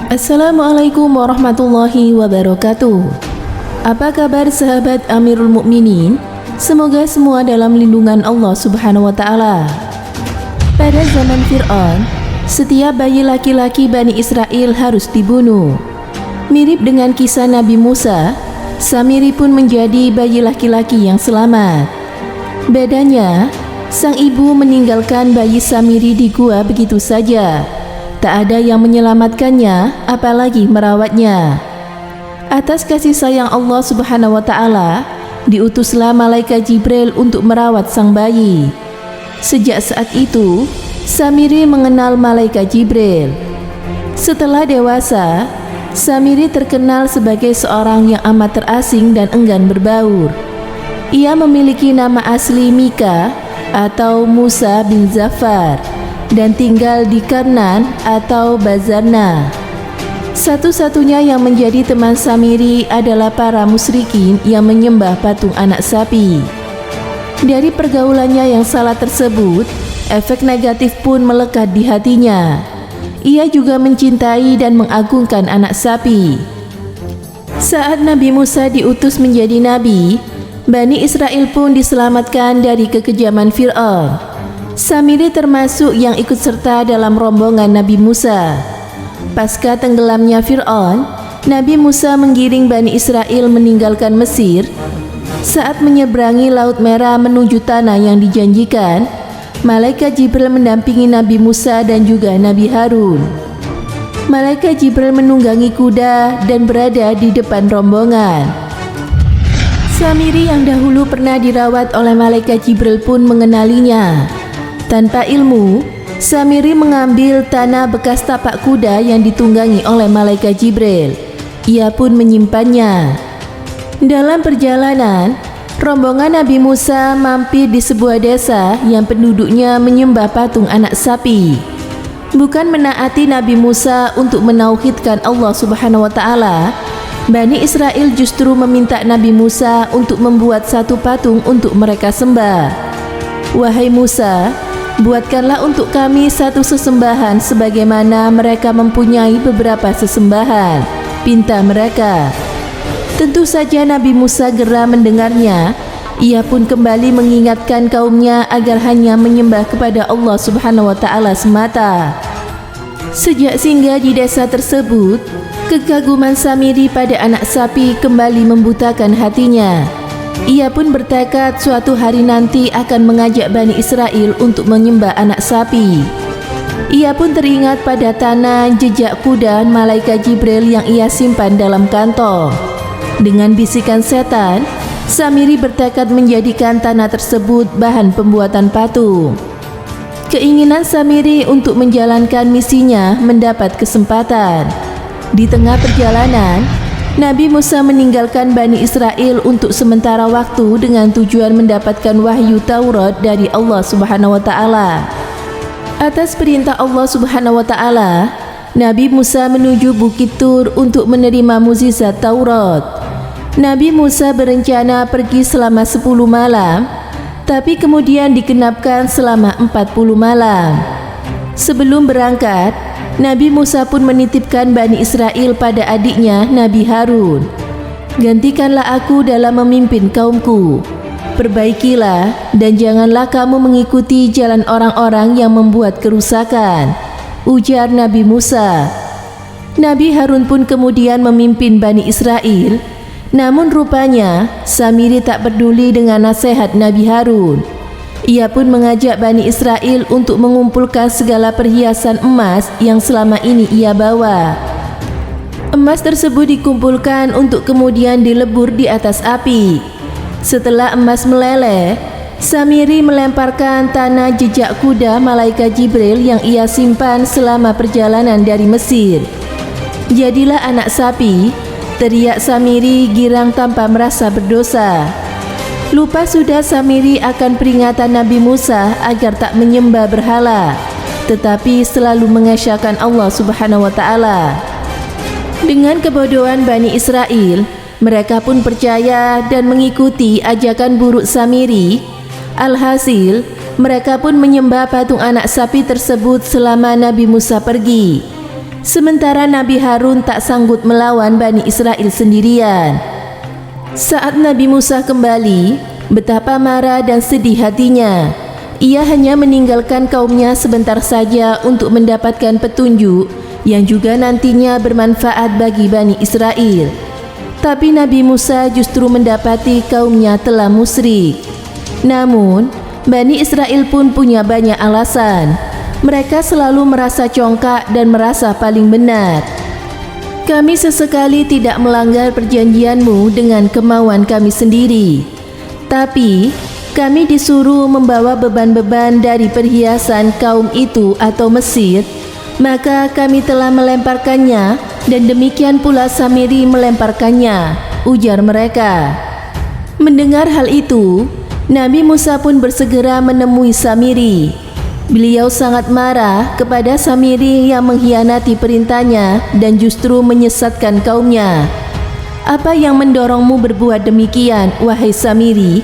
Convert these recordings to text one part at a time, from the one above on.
Assalamualaikum warahmatullahi wabarakatuh. Apa kabar sahabat Amirul Mukminin? Semoga semua dalam lindungan Allah Subhanahu wa taala. Pada zaman Fir'aun, setiap bayi laki-laki Bani Israel harus dibunuh. Mirip dengan kisah Nabi Musa, Samiri pun menjadi bayi laki-laki yang selamat. Bedanya, sang ibu meninggalkan bayi Samiri di gua begitu saja. Tak ada yang menyelamatkannya, apalagi merawatnya. Atas kasih sayang Allah Subhanahu wa taala, diutuslah malaikat Jibril untuk merawat sang bayi. Sejak saat itu, Samiri mengenal malaikat Jibril. Setelah dewasa, Samiri terkenal sebagai seorang yang amat terasing dan enggan berbaur. Ia memiliki nama asli Mika atau Musa bin Zafar dan tinggal di Karnan atau Bazarna. Satu-satunya yang menjadi teman Samiri adalah para musyrikin yang menyembah patung anak sapi. Dari pergaulannya yang salah tersebut, efek negatif pun melekat di hatinya. Ia juga mencintai dan mengagungkan anak sapi. Saat Nabi Musa diutus menjadi nabi, Bani Israel pun diselamatkan dari kekejaman Fir'aun. Samiri termasuk yang ikut serta dalam rombongan Nabi Musa. Pasca tenggelamnya Fir'aun, Nabi Musa menggiring Bani Israel meninggalkan Mesir. Saat menyeberangi Laut Merah menuju tanah yang dijanjikan, malaikat Jibril mendampingi Nabi Musa dan juga Nabi Harun. Malaikat Jibril menunggangi kuda dan berada di depan rombongan. Samiri yang dahulu pernah dirawat oleh malaikat Jibril pun mengenalinya. Tanpa ilmu, Samiri mengambil tanah bekas tapak kuda yang ditunggangi oleh malaikat Jibril. Ia pun menyimpannya. Dalam perjalanan, rombongan Nabi Musa mampir di sebuah desa yang penduduknya menyembah patung anak sapi. Bukan menaati Nabi Musa untuk menauhidkan Allah Subhanahu wa taala, Bani Israel justru meminta Nabi Musa untuk membuat satu patung untuk mereka sembah. Wahai Musa, buatkanlah untuk kami satu sesembahan sebagaimana mereka mempunyai beberapa sesembahan, pinta mereka. Tentu saja Nabi Musa geram mendengarnya. Ia pun kembali mengingatkan kaumnya agar hanya menyembah kepada Allah Subhanahu wa taala semata. Sejak singgah di desa tersebut, kekaguman Samiri pada anak sapi kembali membutakan hatinya. Ia pun bertekad suatu hari nanti akan mengajak Bani Israel untuk menyembah anak sapi. Ia pun teringat pada tanah jejak kuda malaikat Jibril yang ia simpan dalam kantong. Dengan bisikan setan, Samiri bertekad menjadikan tanah tersebut bahan pembuatan patung. Keinginan Samiri untuk menjalankan misinya mendapat kesempatan. Di tengah perjalanan, Nabi Musa meninggalkan Bani Israel untuk sementara waktu dengan tujuan mendapatkan wahyu Taurat dari Allah Subhanahu wa taala. Atas perintah Allah Subhanahu wa taala, Nabi Musa menuju Bukit Tur untuk menerima mukjizat Taurat. Nabi Musa berencana pergi selama 10 malam, tapi kemudian digenapkan selama 40 malam. Sebelum berangkat, Nabi Musa pun menitipkan Bani Israel pada adiknya Nabi Harun. Gantikanlah aku dalam memimpin kaumku. Perbaikilah dan janganlah kamu mengikuti jalan orang-orang yang membuat kerusakan, ujar Nabi Musa. Nabi Harun pun kemudian memimpin Bani Israel. Namun rupanya Samiri tak peduli dengan nasihat Nabi Harun. Ia pun mengajak Bani Israel untuk mengumpulkan segala perhiasan emas yang selama ini ia bawa. Emas tersebut dikumpulkan untuk kemudian dilebur di atas api. Setelah emas meleleh, Samiri melemparkan tanah jejak kuda malaikat Jibril yang ia simpan selama perjalanan dari Mesir. Jadilah anak sapi, teriak Samiri girang tanpa merasa berdosa. Lupa sudah Samiri akan peringatan Nabi Musa agar tak menyembah berhala, tetapi selalu mengesyakan Allah Subhanahu wa taala. Dengan kebodohan Bani Israel, mereka pun percaya dan mengikuti ajakan buruk Samiri. Alhasil, mereka pun menyembah patung anak sapi tersebut selama Nabi Musa pergi. Sementara Nabi Harun tak sanggup melawan Bani Israel sendirian. Saat Nabi Musa kembali, betapa marah dan sedih hatinya. Ia hanya meninggalkan kaumnya sebentar saja untuk mendapatkan petunjuk yang juga nantinya bermanfaat bagi Bani Israel. Tapi Nabi Musa justru mendapati kaumnya telah musyrik. Namun, Bani Israel pun punya banyak alasan. Mereka selalu merasa congkak dan merasa paling benar. Kami sesekali tidak melanggar perjanjianmu dengan kemauan kami sendiri. Tapi, kami disuruh membawa beban-beban dari perhiasan kaum itu atau Mesir, maka kami telah melemparkannya dan demikian pula Samiri melemparkannya, ujar mereka. Mendengar hal itu, Nabi Musa pun bersegera menemui Samiri. Beliau sangat marah kepada Samiri yang mengkhianati perintahnya dan justru menyesatkan kaumnya. Apa yang mendorongmu berbuat demikian, wahai Samiri?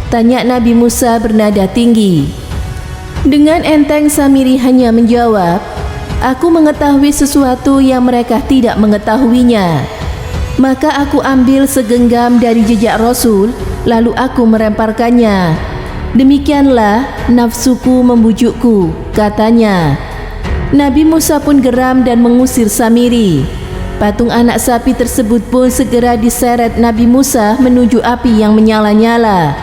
Tanya Nabi Musa bernada tinggi. Dengan enteng Samiri hanya menjawab, aku mengetahui sesuatu yang mereka tidak mengetahuinya. Maka aku ambil segenggam dari jejak Rasul, lalu aku melemparkannya. Demikianlah nafsuku membujukku, katanya. Nabi Musa pun geram dan mengusir Samiri. Patung anak sapi tersebut pun segera diseret Nabi Musa menuju api yang menyala-nyala.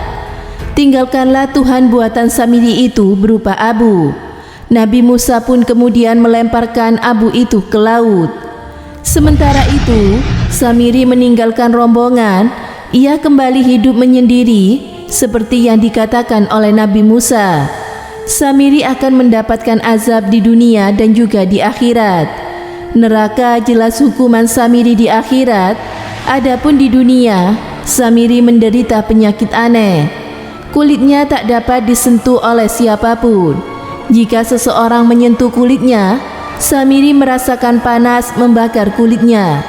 Tinggalkanlah Tuhan buatan Samiri itu berupa abu. Nabi Musa pun kemudian melemparkan abu itu ke laut. Sementara itu, Samiri meninggalkan rombongan. Ia kembali hidup menyendiri, seperti yang dikatakan oleh Nabi Musa. Samiri akan mendapatkan azab di dunia dan juga di akhirat. Neraka jelas hukuman Samiri di akhirat. Adapun di dunia, Samiri menderita penyakit aneh. Kulitnya tak dapat disentuh oleh siapapun. Jika seseorang menyentuh kulitnya, Samiri merasakan panas membakar kulitnya.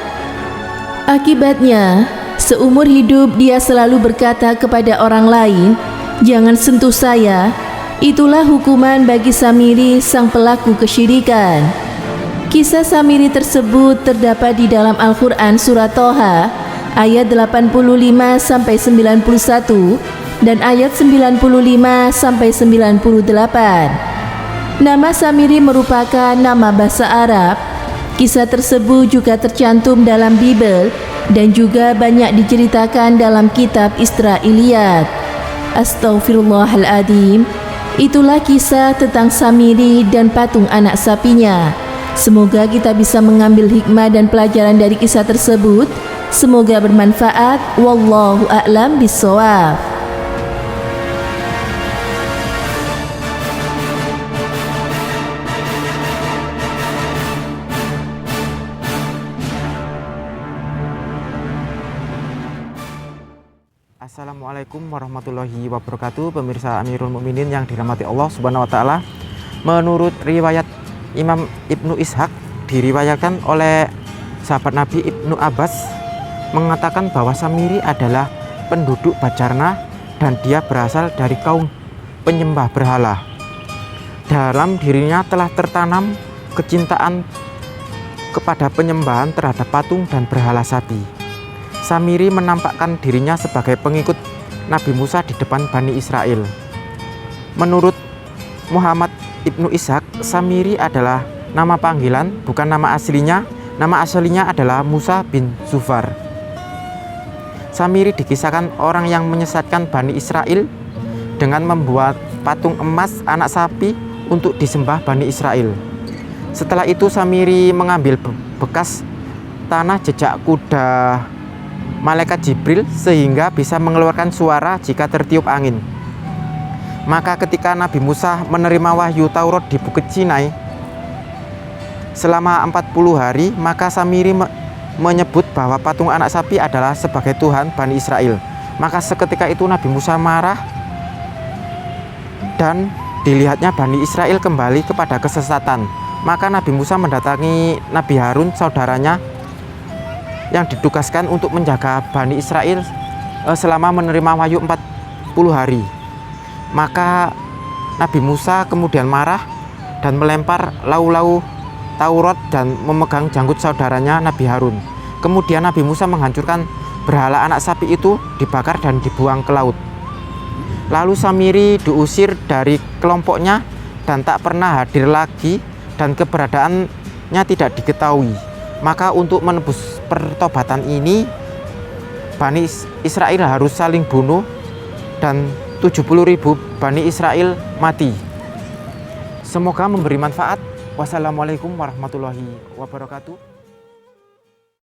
Akibatnya, seumur hidup dia selalu berkata kepada orang lain, "Jangan sentuh saya." Itulah hukuman bagi Samiri, sang pelaku kesyirikan. Kisah Samiri tersebut terdapat di dalam Al-Quran Surat Toha ayat 85-91 dan ayat 95-98. Nama Samiri merupakan nama bahasa Arab. Kisah tersebut juga tercantum dalam Bible dan juga banyak diceritakan dalam kitab Israiliyat. Astaghfirullahaladzim. Itulah kisah tentang Samiri dan patung anak sapinya. Semoga kita bisa mengambil hikmah dan pelajaran dari kisah tersebut. Semoga bermanfaat. Wallahu a'lam bishawab. Assalamualaikum warahmatullahi wabarakatuh. Pemirsa Amirul Mukminin yang dirahmati Allah Subhanahu wa taala. Menurut riwayat Imam Ibnu Ishaq, diriwayatkan oleh sahabat Nabi Ibnu Abbas mengatakan bahwa Samiri adalah penduduk Bajarna dan dia berasal dari kaum penyembah berhala. Dalam dirinya telah tertanam kecintaan kepada penyembahan terhadap patung dan berhala sapi. Samiri menampakkan dirinya sebagai pengikut Nabi Musa di depan Bani Israel. Menurut Muhammad Ibnu Ishaq, Samiri adalah nama panggilan, bukan nama aslinya. Nama aslinya adalah Musa bin Zufar. Samiri dikisahkan orang yang menyesatkan Bani Israel dengan membuat patung emas anak sapi untuk disembah Bani Israel. Setelah itu Samiri mengambil bekas tanah jejak kuda malaikat Jibril sehingga bisa mengeluarkan suara jika tertiup angin. Maka ketika Nabi Musa menerima wahyu Taurat di Bukit Sinai selama 40 hari, maka Samiri menyebut bahwa patung anak sapi adalah sebagai Tuhan Bani Israel. Maka seketika itu Nabi Musa marah dan dilihatnya Bani Israel kembali kepada kesesatan. Maka Nabi Musa mendatangi Nabi Harun, saudaranya, yang ditugaskan untuk menjaga Bani Israel selama menerima wahyu 40 hari. Maka Nabi Musa kemudian marah dan melempar lau-lau Taurat dan memegang janggut saudaranya Nabi Harun. Kemudian Nabi Musa menghancurkan berhala anak sapi itu, dibakar dan dibuang ke laut. Lalu Samiri diusir dari kelompoknya dan tak pernah hadir lagi, dan keberadaannya tidak diketahui. Maka untuk menebus pertobatan ini, Bani Israel harus saling bunuh dan 70.000 Bani Israel mati. Semoga memberi manfaat. Wassalamualaikum warahmatullahi wabarakatuh.